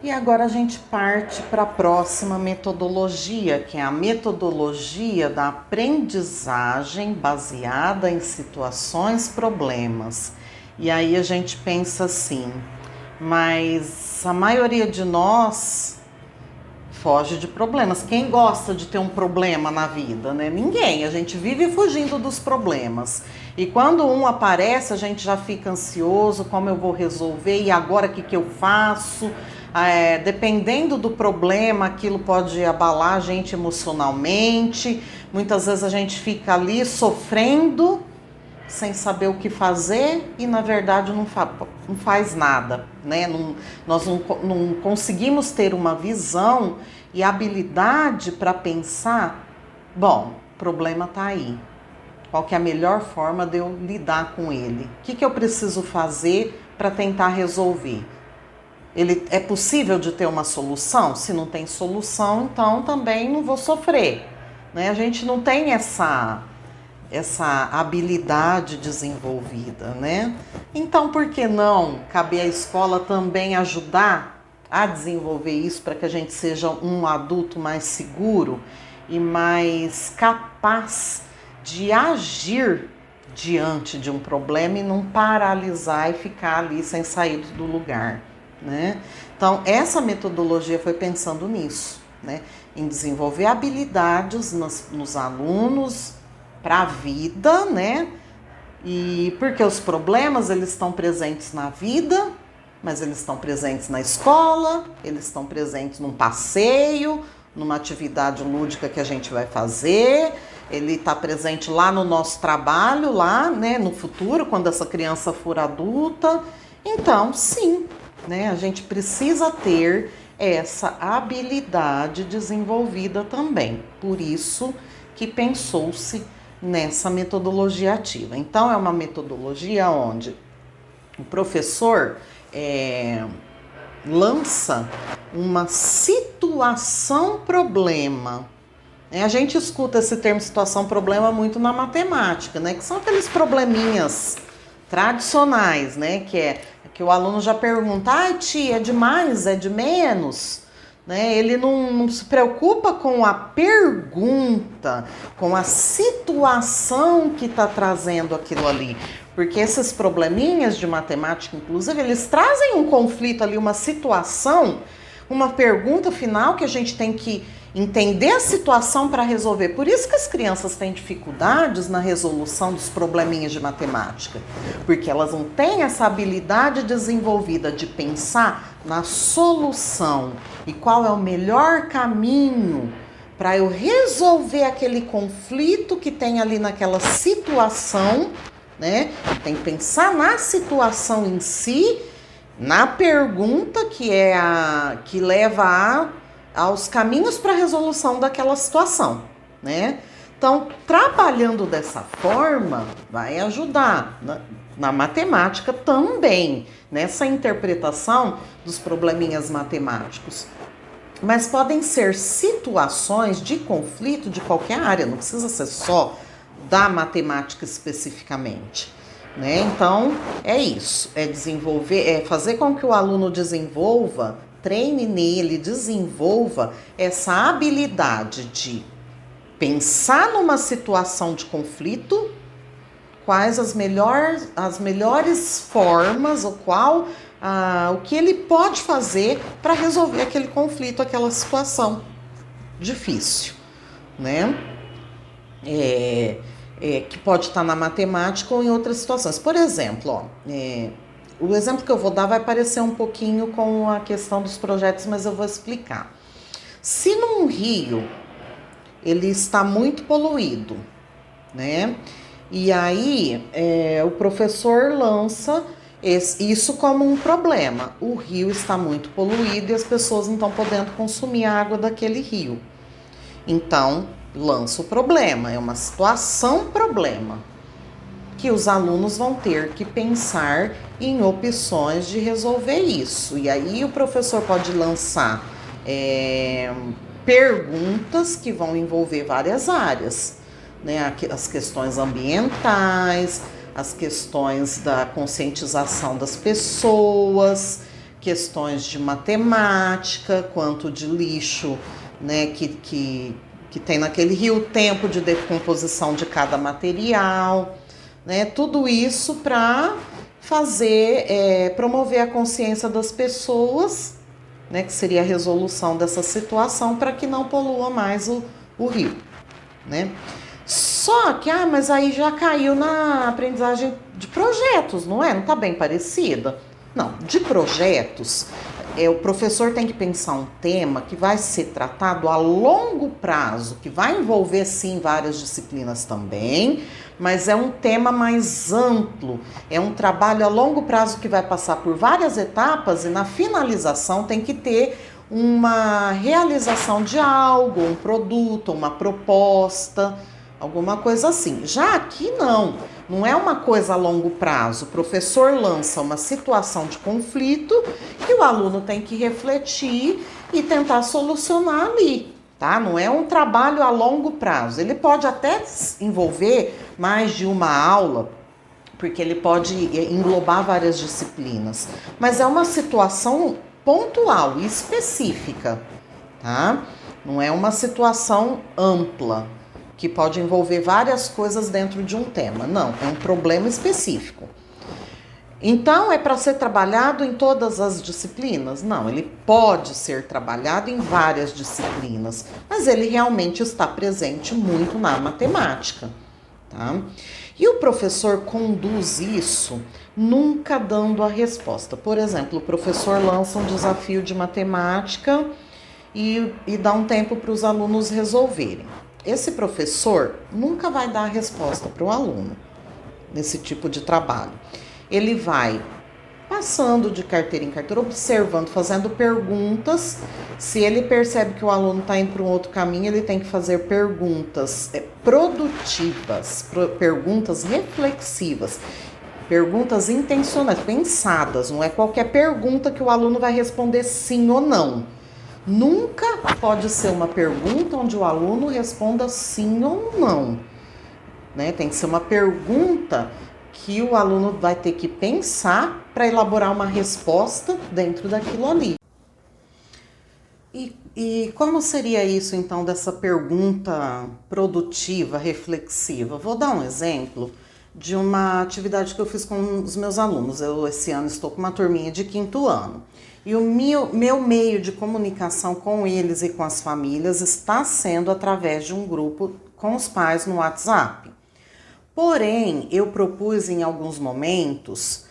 E agora a gente parte para a próxima metodologia, que é a metodologia da aprendizagem baseada em situações, problemas. E aí a gente pensa assim, mas a maioria de nós foge de problemas. Quem gosta de ter um problema na vida, né? Ninguém. A gente vive fugindo dos problemas. E quando um aparece, a gente já fica ansioso, como eu vou resolver? E agora o que eu faço? Dependendo do problema, aquilo pode abalar a gente emocionalmente. Muitas vezes a gente fica ali sofrendo, sem saber o que fazer e na verdade não faz nada, né? Nós não conseguimos ter uma visão e habilidade para pensar, bom, o problema está aí. Qual que é a melhor forma de eu lidar com ele? O que eu preciso fazer para tentar resolver? É possível de ter uma solução? Se não tem solução, então também não vou sofrer, né? A gente não tem essa habilidade desenvolvida, né? Então, por que não caber à escola também ajudar a desenvolver isso para que a gente seja um adulto mais seguro e mais capaz de agir diante de um problema e não paralisar e ficar ali sem sair do lugar, né? Então, essa metodologia foi pensando nisso, né? Em desenvolver habilidades nos alunos para a vida, né? E porque os problemas eles estão presentes na vida, mas eles estão presentes na escola, eles estão presentes num passeio, numa atividade lúdica que a gente vai fazer, ele está presente lá no nosso trabalho, lá, né, no futuro, quando essa criança for adulta. Então, sim, né, a gente precisa ter essa habilidade desenvolvida também. Por isso que pensou-se nessa metodologia ativa. Então, é uma metodologia onde o professor lança uma situação-problema. A gente escuta esse termo situação-problema muito na matemática, né? Que são aqueles probleminhas tradicionais, né? Que o aluno já pergunta, tia, é de mais, é de menos? Né? Ele não se preocupa com a pergunta, com a situação que está trazendo aquilo ali. Porque esses probleminhas de matemática, inclusive, eles trazem um conflito ali, uma situação, uma pergunta final que a gente tem que entender a situação para resolver. Por isso que as crianças têm dificuldades na resolução dos probleminhas de matemática. Porque elas não têm essa habilidade desenvolvida de pensar na solução e qual é o melhor caminho para eu resolver aquele conflito que tem ali naquela situação, né? Tem que pensar na situação em si, na pergunta que leva aos caminhos para a resolução daquela situação, né? Então, trabalhando dessa forma, vai ajudar na matemática também, nessa interpretação dos probleminhas matemáticos. Mas podem ser situações de conflito de qualquer área, não precisa ser só da matemática especificamente, né? Então, é isso, fazer com que o aluno treine nele, desenvolva essa habilidade de pensar numa situação de conflito, quais as melhores formas, o que ele pode fazer para resolver aquele conflito, aquela situação difícil, né? Que pode estar na matemática ou em outras situações. Por exemplo, o exemplo que eu vou dar vai parecer um pouquinho com a questão dos projetos, mas eu vou explicar. Se num rio ele está muito poluído, né? E aí o professor lança isso como um problema. O rio está muito poluído e as pessoas não estão podendo consumir a água daquele rio. Então, lança o problema, é uma situação-problema, que os alunos vão ter que pensar em opções de resolver isso. E aí o professor pode lançar perguntas que vão envolver várias áreas, né? As questões ambientais, as questões da conscientização das pessoas, questões de matemática, quanto de lixo, né, que tem naquele rio, o tempo de decomposição de cada material, né, tudo isso para promover a consciência das pessoas, né, que seria a resolução dessa situação para que não polua mais o rio, né. Só que, mas aí já caiu na aprendizagem de projetos, não é? Não está bem parecida? Não, de projetos, o professor tem que pensar um tema que vai ser tratado a longo prazo, que vai envolver, sim, várias disciplinas também, mas é um tema mais amplo, é um trabalho a longo prazo que vai passar por várias etapas e na finalização tem que ter uma realização de algo, um produto, uma proposta, alguma coisa assim. Já aqui não é uma coisa a longo prazo. O professor lança uma situação de conflito que o aluno tem que refletir e tentar solucionar ali, tá? Não é um trabalho a longo prazo. Ele pode até envolver mais de uma aula, porque ele pode englobar várias disciplinas, mas é uma situação pontual e específica, tá? Não é uma situação ampla, que pode envolver várias coisas dentro de um tema. Não, é um problema específico. Então, é para ser trabalhado em todas as disciplinas? Não, ele pode ser trabalhado em várias disciplinas, mas ele realmente está presente muito na matemática, tá? E o professor conduz isso nunca dando a resposta. Por exemplo, o professor lança um desafio de matemática e dá um tempo para os alunos resolverem. Esse professor nunca vai dar a resposta para o aluno nesse tipo de trabalho. Ele vai passando de carteira em carteira, observando, fazendo perguntas. Se ele percebe que o aluno está indo para um outro caminho, ele tem que fazer perguntas produtivas, perguntas reflexivas, perguntas intencionais, pensadas. Não é qualquer pergunta que o aluno vai responder sim ou não. Nunca pode ser uma pergunta onde o aluno responda sim ou não, né? Tem que ser uma pergunta que o aluno vai ter que pensar para elaborar uma resposta dentro daquilo ali. E como seria isso, então, dessa pergunta produtiva, reflexiva? Vou dar um exemplo de uma atividade que eu fiz com os meus alunos. Eu, esse ano, estou com uma turminha de 5º ano. E o meu meio de comunicação com eles e com as famílias está sendo através de um grupo com os pais no WhatsApp. Porém, eu propus em alguns momentos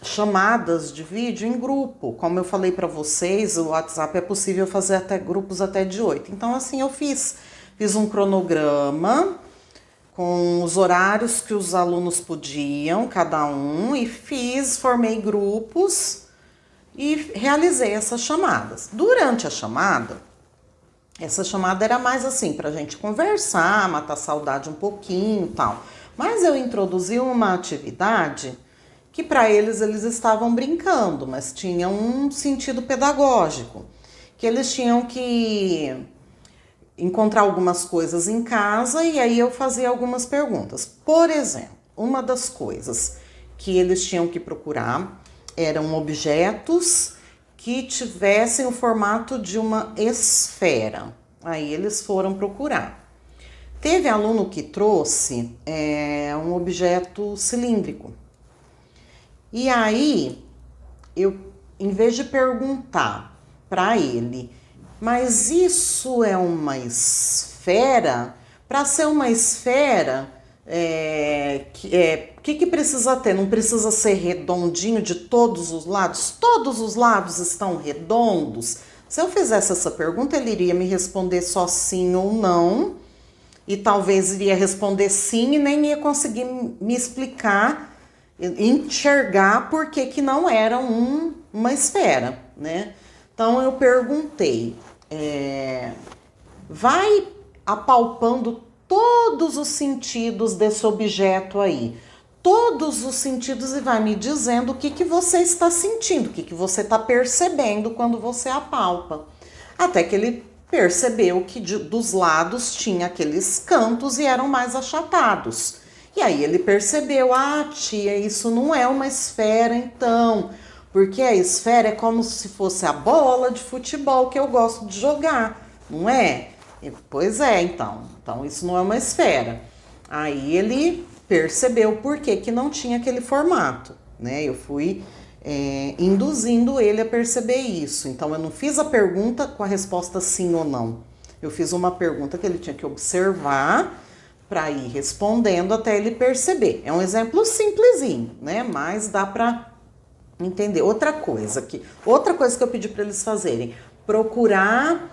chamadas de vídeo em grupo. Como eu falei para vocês, o WhatsApp é possível fazer até grupos até de 8. Então, assim, eu fiz um cronograma com os horários que os alunos podiam, cada um, e formei grupos e realizei essas chamadas. Durante a chamada, essa chamada era mais assim, pra gente conversar, matar saudade um pouquinho e tal. Mas eu introduzi uma atividade que para eles estavam brincando, mas tinha um sentido pedagógico, que eles tinham que encontrar algumas coisas em casa e aí eu fazia algumas perguntas. Por exemplo, uma das coisas que eles tinham que procurar eram objetos que tivessem o formato de uma esfera. Aí eles foram procurar. Teve aluno que trouxe um objeto cilíndrico. E aí, eu, em vez de perguntar para ele, mas isso é uma esfera? Para ser uma esfera, que precisa ter? Não precisa ser redondinho de todos os lados? Todos os lados estão redondos? Se eu fizesse essa pergunta, ele iria me responder só sim ou não, e talvez iria responder sim e nem ia conseguir me explicar, enxergar por que não era uma esfera, né? Então eu perguntei, vai apalpando todos os sentidos desse objeto aí, todos os sentidos, e vai me dizendo o que você está sentindo, o que você está percebendo quando você apalpa. Até que ele percebeu que dos lados tinha aqueles cantos e eram mais achatados. E aí ele percebeu, tia, isso não é uma esfera então, Porque a esfera é como se fosse a bola de futebol que eu gosto de jogar, não é? Pois é, então. Então isso não é uma esfera. Aí ele percebeu por que não tinha aquele formato, né? Eu fui induzindo ele a perceber isso. Então eu não fiz a pergunta com a resposta sim ou não. Eu fiz uma pergunta que ele tinha que observar para ir respondendo até ele perceber. É um exemplo simplesinho, né? Mas dá para entender. Outra coisa que eu pedi para eles fazerem, procurar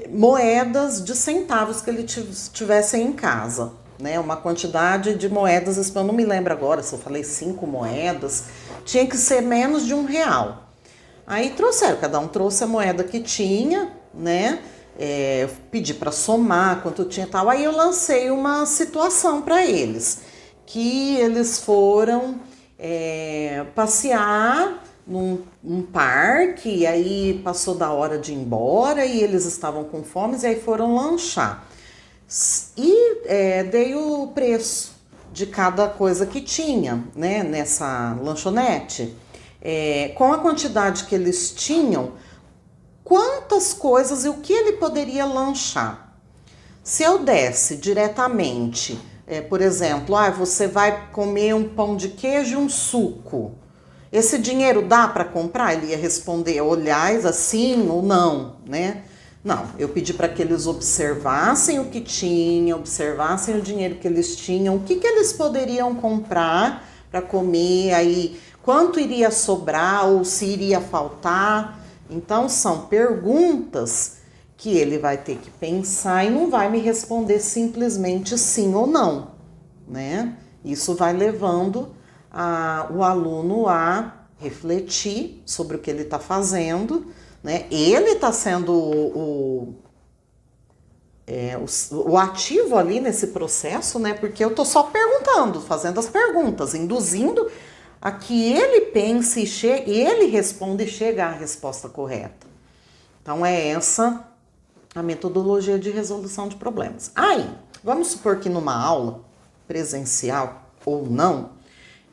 moedas de centavos que eles tivessem em casa, né? Uma quantidade de moedas, eu não me lembro agora se eu falei 5 moedas, tinha que ser menos de R$1. Aí trouxeram, cada um trouxe a moeda que tinha, né? Eu pedi para somar quanto tinha e tal. Aí eu lancei uma situação para eles, que eles foram passear num parque, e aí passou da hora de ir embora e eles estavam com fome e aí foram lanchar. E dei o preço de cada coisa que tinha, né, nessa lanchonete. Com a quantidade que eles tinham, quantas coisas e o que ele poderia lanchar. Se eu desse diretamente, por exemplo, você vai comer um pão de queijo e um suco. Esse dinheiro dá para comprar? Ele ia responder, olhar assim ou não, né? Não, eu pedi para que eles observassem o que tinha, observassem o dinheiro que eles tinham, o que eles poderiam comprar para comer, aí quanto iria sobrar ou se iria faltar. Então são perguntas que ele vai ter que pensar e não vai me responder simplesmente sim ou não, né? Isso vai levando o aluno a refletir sobre o que ele está fazendo, né? Ele está sendo o ativo ali nesse processo, né? Porque eu estou só perguntando, fazendo as perguntas, induzindo a que ele pense e ele responda e chegue à resposta correta. Então é essa a metodologia de resolução de problemas. Aí, vamos supor que numa aula presencial ou não,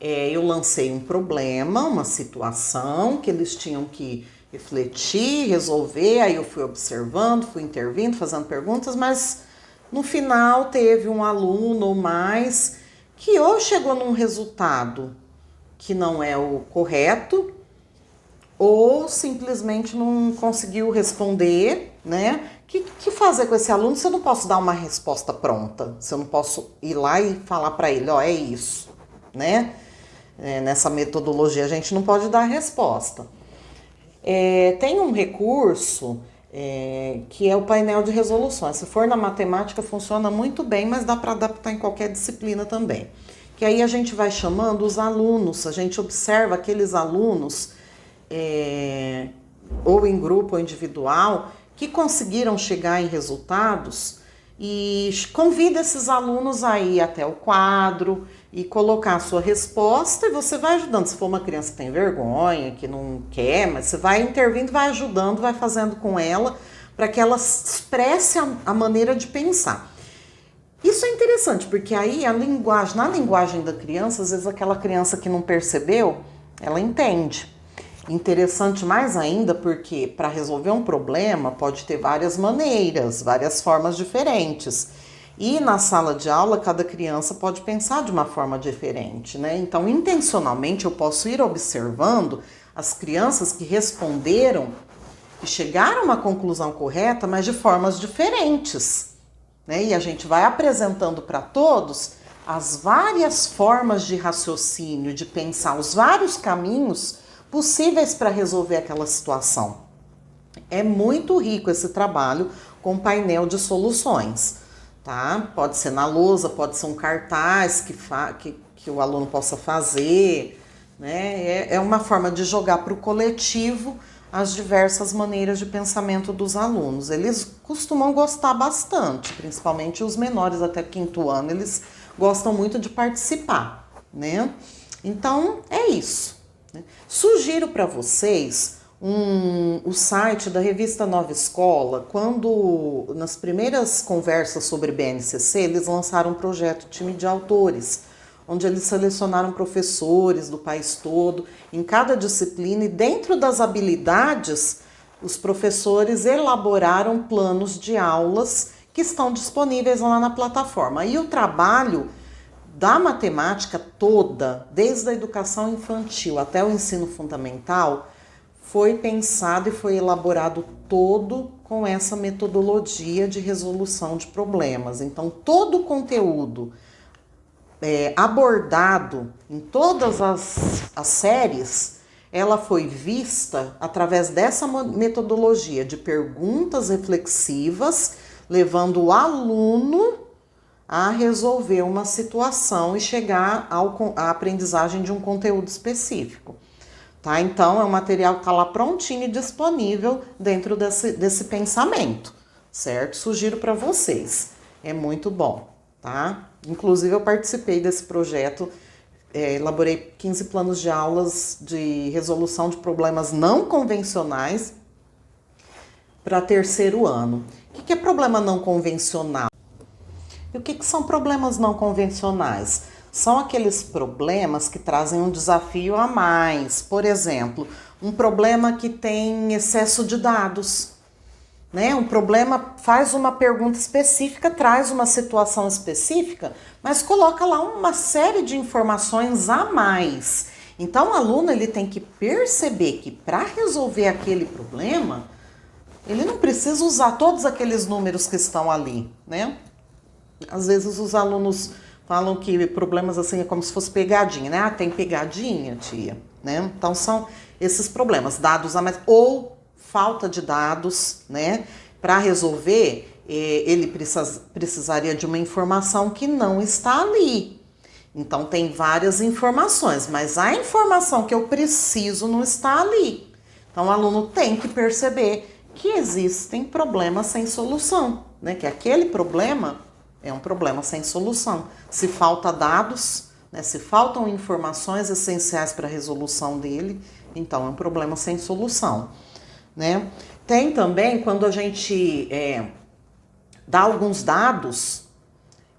eu lancei um problema, uma situação que eles tinham que refletir, resolver, aí eu fui observando, fui intervindo, fazendo perguntas, mas no final teve um aluno ou mais que ou chegou num resultado que não é o correto, ou simplesmente não conseguiu responder, né? Que fazer com esse aluno se eu não posso dar uma resposta pronta? Se eu não posso ir lá e falar para ele, é isso, né? Nessa metodologia a gente não pode dar a resposta. Tem um recurso que é o painel de resoluções. Se for na matemática funciona muito bem, mas dá para adaptar em qualquer disciplina também. Que aí a gente vai chamando os alunos, a gente observa aqueles alunos, ou em grupo ou individual, que conseguiram chegar em resultados e convida esses alunos a ir até o quadro e colocar a sua resposta e você vai ajudando. Se for uma criança que tem vergonha, que não quer, mas você vai intervindo, vai ajudando, vai fazendo com ela para que ela expresse a maneira de pensar. Isso é interessante, porque aí na linguagem da criança, às vezes aquela criança que não percebeu, ela entende. Interessante mais ainda porque para resolver um problema pode ter várias maneiras, várias formas diferentes. E na sala de aula, cada criança pode pensar de uma forma diferente, né? Então, intencionalmente, eu posso ir observando as crianças que responderam e chegaram a uma conclusão correta, mas de formas diferentes, né? E a gente vai apresentando para todos as várias formas de raciocínio, de pensar, os vários caminhos possíveis para resolver aquela situação. É muito rico esse trabalho com painel de soluções, tá? Pode ser na lousa, pode ser um cartaz que o aluno possa fazer, né? É uma forma de jogar para o coletivo as diversas maneiras de pensamento dos alunos. Eles costumam gostar bastante, principalmente os menores até 5º ano, eles gostam muito de participar, né? Então, é isso. Sugiro para vocês o site da revista Nova Escola. Quando, nas primeiras conversas sobre BNCC, eles lançaram um projeto Time de Autores, onde eles selecionaram professores do país todo, em cada disciplina, e dentro das habilidades, os professores elaboraram planos de aulas que estão disponíveis lá na plataforma. E o trabalho da matemática toda, desde a educação infantil até o ensino fundamental, foi pensado e foi elaborado todo com essa metodologia de resolução de problemas. Então, todo o conteúdo abordado em todas as séries, ela foi vista através dessa metodologia de perguntas reflexivas, levando o aluno a resolver uma situação e chegar à aprendizagem de um conteúdo específico. Tá? Então, é um material que está lá prontinho e disponível dentro desse pensamento, certo? Sugiro para vocês, é muito bom, tá? Inclusive, eu participei desse projeto, elaborei 15 planos de aulas de resolução de problemas não convencionais para terceiro ano. O que é problema não convencional? E o que são problemas não convencionais? São aqueles problemas que trazem um desafio a mais. Por exemplo, um problema que tem excesso de dados, né? Um problema faz uma pergunta específica, traz uma situação específica, mas coloca lá uma série de informações a mais. Então, o aluno ele tem que perceber que para resolver aquele problema, ele não precisa usar todos aqueles números que estão ali, né? Às vezes os alunos falam que problemas assim é como se fosse pegadinha, né? Ah, tem pegadinha, tia, né? Então são esses problemas, dados a mais ou falta de dados, né? Para resolver, ele precisaria de uma informação que não está ali. Então tem várias informações, mas a informação que eu preciso não está ali. Então o aluno tem que perceber que existem problemas sem solução, né? Que aquele problema é um problema sem solução. Se falta dados, né, se faltam informações essenciais para a resolução dele, então é um problema sem solução, né? Tem também quando a gente dá alguns dados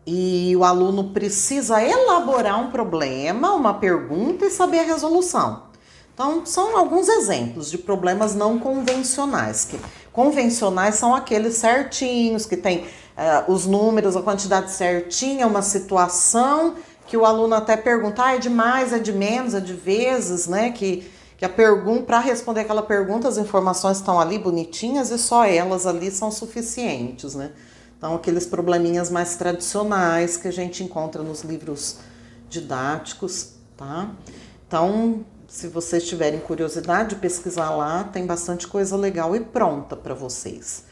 e o aluno precisa elaborar um problema, uma pergunta e saber a resolução. Então, são alguns exemplos de problemas não convencionais. Que convencionais são aqueles certinhos, que tem os números, a quantidade certinha, uma situação que o aluno até pergunta, é de mais, é de menos, é de vezes, né? Que a pergunta, para responder aquela pergunta, as informações estão ali bonitinhas e só elas ali são suficientes, né? Então, aqueles probleminhas mais tradicionais que a gente encontra nos livros didáticos, tá? Então, se vocês tiverem curiosidade de pesquisar lá, tem bastante coisa legal e pronta para vocês.